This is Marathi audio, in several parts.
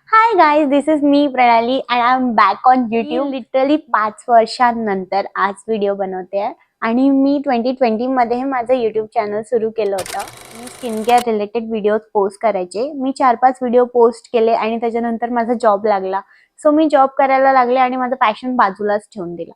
Hi guys, this is me प्रणाली and I am back on YouTube. Literally 5 वर्षांनंतर आज व्हिडिओ बनवते आहे आणि मी 2020 मध्ये माझं यूट्यूब चॅनल सुरू केलं होतं. मी skin care related videos post करायचे. मी 4-5 व्हिडिओ पोस्ट केले आणि त्याच्यानंतर माझा जॉब लागला. सो मी जॉब करायला लागले आणि माझं पॅशन बाजूलाच ठेवून दिला.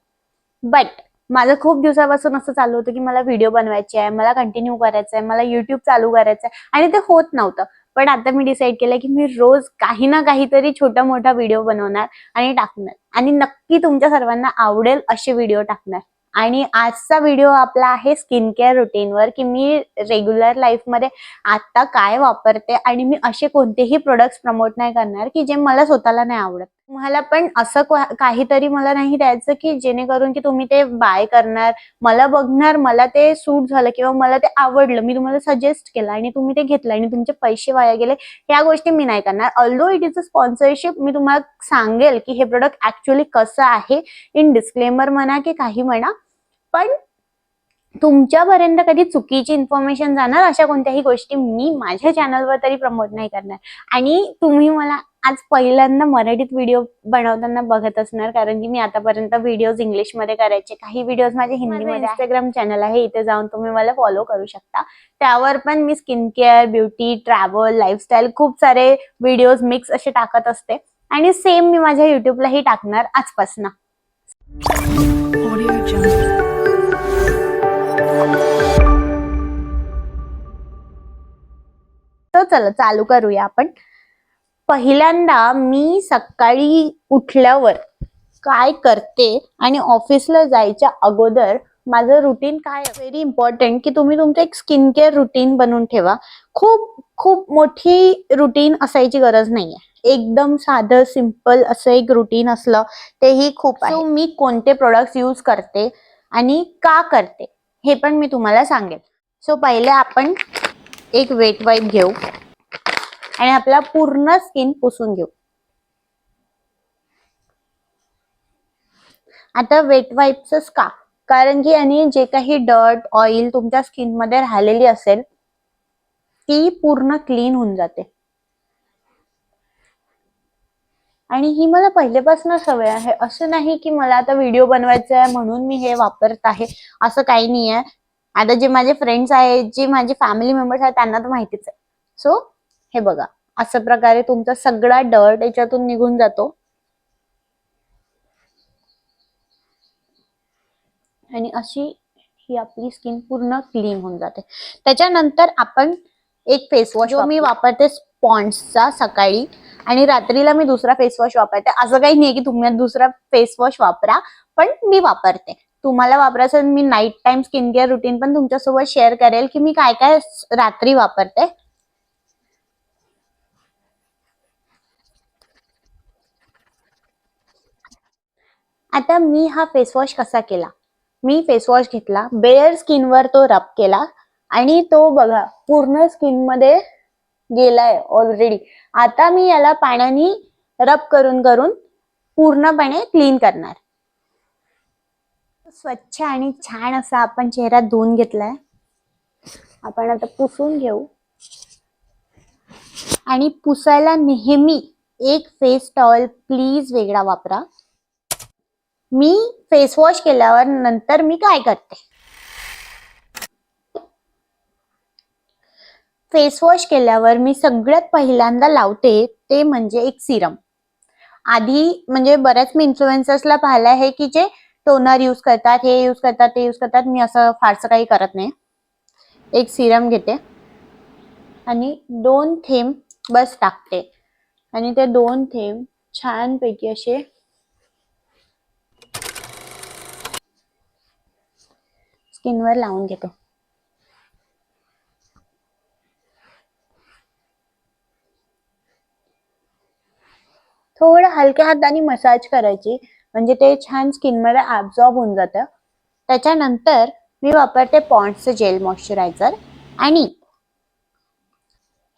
बट माझं खूप दिवसापासून असं चालू होतं की मला व्हिडिओ बनवायचे आहे, मला कंटिन्यू करायचं आहे, मला युट्यूब चालू करायचं आहे आणि ते होत नव्हतं. पण आता मी डिसाईड केलं की मी रोज काही ना काहीतरी छोटा मोठा व्हिडिओ बनवणार आणि टाकणार आणि नक्की तुमच्या सर्वांना आवडेल असे व्हिडिओ टाकणार. आणि आजचा व्हिडिओ आपला आहे स्किन केअर रुटीनवर, की मी रेग्युलर लाईफमध्ये आता काय वापरते आणि मी असे कोणतेही प्रोडक्ट्स प्रमोट नाही करणार की जे मला स्वतःला नाही आवडत. तुम्हाला पण असं काहीतरी मला नाही द्यायचं की जेणेकरून की तुम्ही ते बाय करणार, मला बघणार, मला ते सूट झालं किंवा मला ते आवडलं, मी तुम्हाला सजेस्ट केलं आणि तुम्ही ते घेतलं आणि तुमचे पैसे वाया गेले, या गोष्टी मी नाही करणार. Although it is a sponsorship, मी तुम्हाला सांगेल की हे प्रोडक्ट ऍक्च्युअली कसं आहे, इन डिस्क्लेमर म्हणा की काही म्हणा, पण तुमच्यापर्यंत कधी चुकीची इन्फॉर्मेशन जाणार अशा कोणत्याही गोष्टी मी माझ्या चॅनलवर तरी प्रमोट नाही करणार. आणि तुम्ही मला आज पहिल्यांदा मराठीत व्हिडिओ बनवताना बघत असणार, कारण की मी आतापर्यंत व्हिडिओज इंग्लिशमध्ये करायचे, काही व्हिडिओज माझे हिंदीमध्ये. इंस्टाग्राम चॅनल आहे, इथे जाऊन तुम्ही मला फॉलो करू शकता. त्यावर पण मी skin care, beauty, travel, lifestyle खूप सारे व्हिडिओज मिक्स असे टाकत असते आणि सेम मी माझ्या युट्यूबलाही टाकणार आजपासून. तर चला चालू करूया आपण. पहिल्यांदा मी सकाळी उठल्यावर काय करते आणि ऑफिसला जायच्या अगोदर माझं रुटीन काय, व्हेरी इम्पॉर्टंट की तुम्ही तुमचं एक स्किन केअर रुटीन बनवून ठेवा. खूप खूप मोठी रुटीन असायची गरज नाहीये, एकदम साधं सिंपल असं एक रुटीन असलं तेही खूप आहे. मी कोणते प्रोडक्ट्स यूज करते आणि का करते हे पण मी तुम्हाला सांगेल. सो पहिले आपण एक वेट वाईप घेऊ आणि आपला पूर्ण स्किन पुसून घेऊ. आता वेट वाईप्सच का? कारण की आणि जे काही डर्ट, ऑइल तुमच्या स्किन मध्ये राहिलेली असेल ती पूर्ण क्लीन होऊन जाते. आणि ही मला पहिलेपासून सवय आहे, असं नाही की मला आता व्हिडिओ बनवायचा आहे म्हणून मी हे वापरत आहे, असं काही नाही आहे. आता जे माझे फ्रेंड्स आहेत, जे माझे फॅमिली मेंबर्स आहेत, त्यांना तर माहितीच आहे. सो हे बघा, अशा प्रकारे तुमचा सगळा डर्ट याच्यातून निघून जातो आणि अशी ही आपली स्किन पूर्ण क्लीन होऊन जाते. त्याच्यानंतर आपण एक फेस वॉश, जो मी वापरते पॉन्ड्सचा, सकाळी आणि रात्रीला मी दुसरा फेस वॉश वापरते. असं काही नाही की तुम्ही दुसरा फेस वॉश वापरा, पण मी वापरते. तुम्हाला वापरायचं मी night time skin care routine पण तुमच्यासोबत शेअर करेल की मी काय काय रात्री वापरते. आता मी हा फेस वॉश कसा केला, मी फेस वॉश घेतला, बेअर स्किनवर तो रब केला आणि तो बघा पूर्ण स्किन मध्ये गेलाय ऑलरेडी. आता मी याला पाण्याने रब करून करून पूर्णपणे क्लीन करणार. स्वच्छ आणि छान असा आपण चेहरा धुवून घेतलाय. आपण आता पुसून घेऊ आणि पुसायला नेहमी एक फेस टॉवेल प्लीज वेगळा वापरा. मी फेस वॉश केल्यावर नंतर मी काय करते, फेस वॉश केल्यावर मी सगळ्यात पहिल्यांदा लावते ते म्हणजे एक सिरम. आधी म्हणजे बऱ्याच मी इन्फ्लुएन्सर्सला पाहिलं आहे की जे टोनर यूज करतात, हे यूज करतात, ते यूज करतात. मी असं फारसं काही करत नाही. एक सिरम घेते आणि 2 थेंब बस टाकते आणि ते 2 थेंब छानपैकी असे स्किनवर लावून घेते. थोडं हलक्या हाताने मसाज करायची म्हणजे ते छान स्किनमध्ये ऍब्झॉर्ब होऊन जातं. त्याच्यानंतर मी वापरते पॉन्ड्सचं जेल मॉइश्चरायझर आणि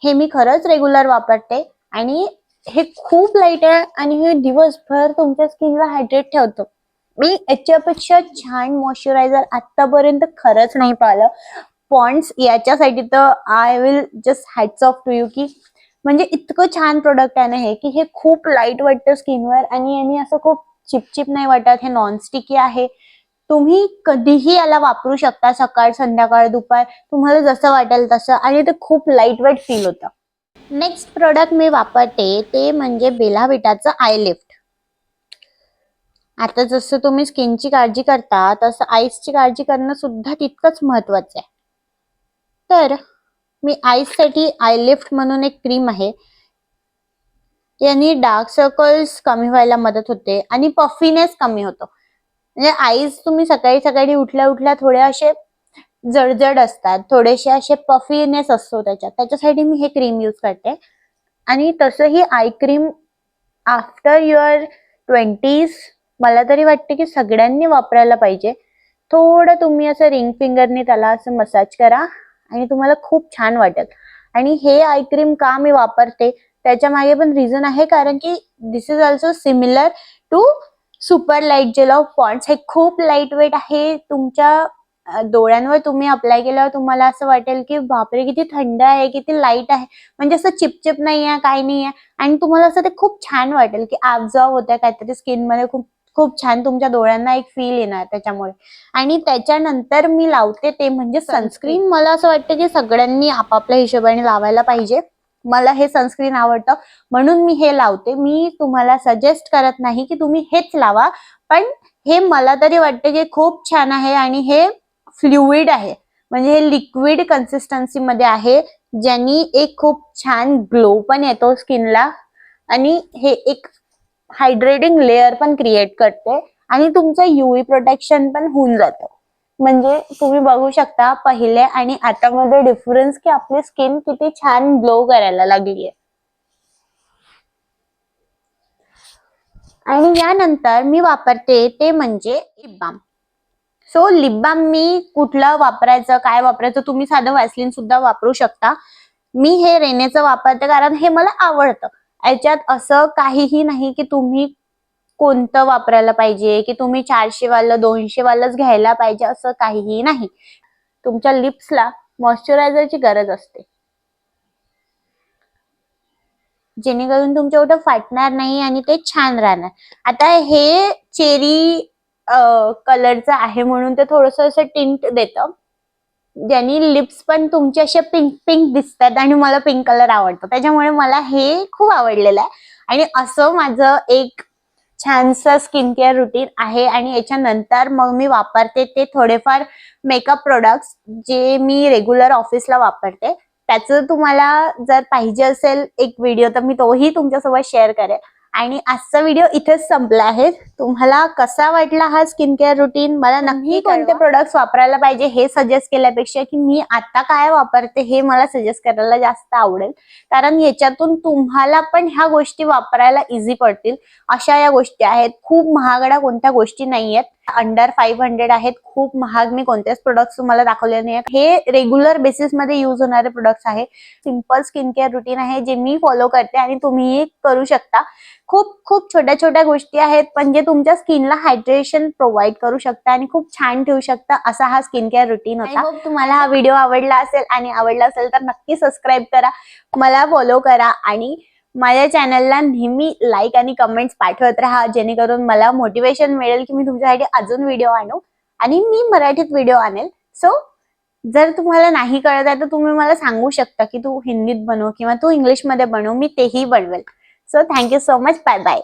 हे मी खरंच रेग्युलर वापरते आणि हे खूप लाईट आहे आणि हे दिवसभर तुमच्या स्किनला हायड्रेट ठेवतं. मी याच्यापेक्षा छान मॉइश्चरायझर आतापर्यंत खरंच नाही पाहिलं. पॉन्ड्स याच्यासाठी तर I will just hats off to you की म्हणजे इतकं छान प्रोडक्ट आहे ना हे, की हे खूप लाईट वाटतं स्किनवर आणि यांनी असं खूप चिपचिप नाही वाटत. हे नॉनस्टिकी आहे. तुम्ही कधीही याला वापरू शकता, सकाळ, संध्याकाळ, दुपार तुम्हाला जसं वाटेल तसं, आणि ते खूप लाईट वेट फील होतं. नेक्स्ट प्रोडक्ट मी वापरते ते म्हणजे बेला विटाचं आय लिफ्ट. आता जसं तुम्ही स्किनची काळजी करता तसं आईसची काळजी करणं सुद्धा तितकंच महत्वाचं आहे. तर मी आईससाठी आय लिफ्ट म्हणून एक क्रीम आहे, यानी डार्क सर्कल्स कमी व्हायला मदत होते आणि पफीनेस कमी होतो. म्हणजे आईज तुम्ही सकाळी सकाळी उठल्या उठल्या थोडे असे जडजड असतात, थोडेसे असे पफीनेस असतो त्याच्यासाठी मी हे क्रीम यूज करते. आणि तसंही eye cream after your 20s मला तरी वाटते की सगळ्यांनी वापरायला पाहिजे. थोडं तुम्ही असं रिंग फिंगरने त्याला असं मसाज करा आणि तुम्हाला खूप छान वाटेल. आणि हे आय क्रीम का मी वापरते त्याच्या मागे पण रिझन आहे, कारण की this is also similar to super light gel of Pond's. हे खूप लाईट वेट आहे. तुमच्या डोळ्यांवर तुम्ही अप्लाय केल्यावर तुम्हाला असं वाटेल की बापरे किती थंड आहे, किती लाईट आहे, म्हणजे असं चिपचिप नाही आहे, काही नाही आहे. आणि तुम्हाला असं ते खूप छान वाटेल की ऍब्झॉर्ब होतंय काहीतरी स्किन मध्ये, खूप खूप छान तुमच्या डोळ्यांना एक फील येणार त्याच्यामुळे. आणि त्याच्यानंतर मी लावते ते म्हणजे सनस्क्रीन. मला असं वाटतं की सगळ्यांनी आपापल्या हिशोबाने लावायला पाहिजे. मला हे सनस्क्रीन आवडतं म्हणून मी हे लावते. मी तुम्हाला सजेस्ट करत नाही की तुम्ही हेच लावा, पण हे मला तरी वाटतं की खूप छान आहे आणि हे फ्लुइड आहे, म्हणजे हे लिक्विड कन्सिस्टन्सी मध्ये आहे, ज्यांनी एक खूप छान ग्लो पण येतो स्किनला आणि हे एक हायड्रेटिंग लेअर पण क्रिएट करते आणि तुमचं यूव्ही प्रोटेक्शन पण होऊन जातं. म्हणजे तुम्ही बघू शकता पहिले आणि आता मध्ये डिफरन्स की आपली स्किन किती छान ग्लो करायला लागली आहे. आणि यानंतर मी वापरते ते म्हणजे lip balm. So lip balm मी कुठलं वापरायचं, काय वापरायचं, तुम्ही साधं व्हॅसलीन सुद्धा वापरू शकता. मी हे रेनेचं वापरते कारण हे मला आवडतं. याच्यात असं काहीही नाही की तुम्ही कोणतं वापरायला पाहिजे, की तुम्ही 400 वालं 200 वालंच घ्यायला पाहिजे, असं काहीही नाही. तुमच्या लिप्सला मॉइश्चरायझरची गरज असते, जेणेकरून तुमच्या ओठ फाटणार नाही आणि ते छान राहणार. आता हे चेरी कलरचं आहे म्हणून ते थोडस असं टिंट देतं, ज्यांनी लिप्स पण तुमचे असे पिंक पिंक दिसतात आणि मला पिंक कलर आवडतो, त्याच्यामुळे मला हे खूप आवडलेलं आहे. आणि असं माझं एक छानसं स्किन केअर रुटीन आहे. आणि याच्यानंतर मग मी वापरते ते थोडेफार मेकअप प्रोडक्ट्स जे मी रेग्युलर ऑफिसला वापरते. त्याचं तुम्हाला जर पाहिजे असेल एक व्हिडिओ तर मी तोही तुमच्यासोबत शेअर करेन. आणि आजचा व्हिडिओ इथेच संपला आहे. तुम्हाला कसा वाटला हा स्किन केअर रुटीन मला नक्की कोणते प्रोडक्ट्स वापरायला पाहिजे हे सजेस्ट केल्यापेक्षा की मी आता काय वापरते हे मला सजेस्ट करायला जास्त आवडेल, कारण याच्यातून तुम्हाला पण ह्या गोष्टी वापरायला इझी पडतील. अशा या गोष्टी आहेत. खूप महागड्या कोणत्या गोष्टी नाहीयेत, अंडर 500 आहेत. खूप महाग मी कोणतेच प्रोडक्ट्स तुम्हाला दाखवले नाही. हे रेग्युलर बेसिस मध्ये युज होणारे प्रोडक्ट्स आहे. सिंपल स्किन केअर रुटीन आहे जे मी फॉलो करते आणि तुम्हीही करू शकता. खूप खूप छोट्या छोट्या गोष्टी आहेत पण जे तुमच्या स्किनला हायड्रेशन प्रोव्हाइड करू शकता आणि खूप छान ठेवू शकता, असा हा स्किन केअर रुटीन होता. आय होप तुम्हाला हा व्हिडिओ आवडला असेल, आणि आवडला असेल तर नक्की सबस्क्राईब करा, मला फॉलो करा आणि माझ्या चॅनलला नेहमी लाईक आणि कमेंट्स पाठवत राहा, जेणेकरून मला मोटिवेशन मिळेल की मी तुमच्यासाठी अजून व्हिडिओ आणू आणि मी मराठीत व्हिडिओ आणेल. सो जर तुम्हाला नाही कळत आहे तर तुम्ही मला सांगू शकता की तू हिंदीत बनव किंवा तू इंग्लिशमध्ये बनव, मी तेही बनवेल. So thank you so much. Bye bye.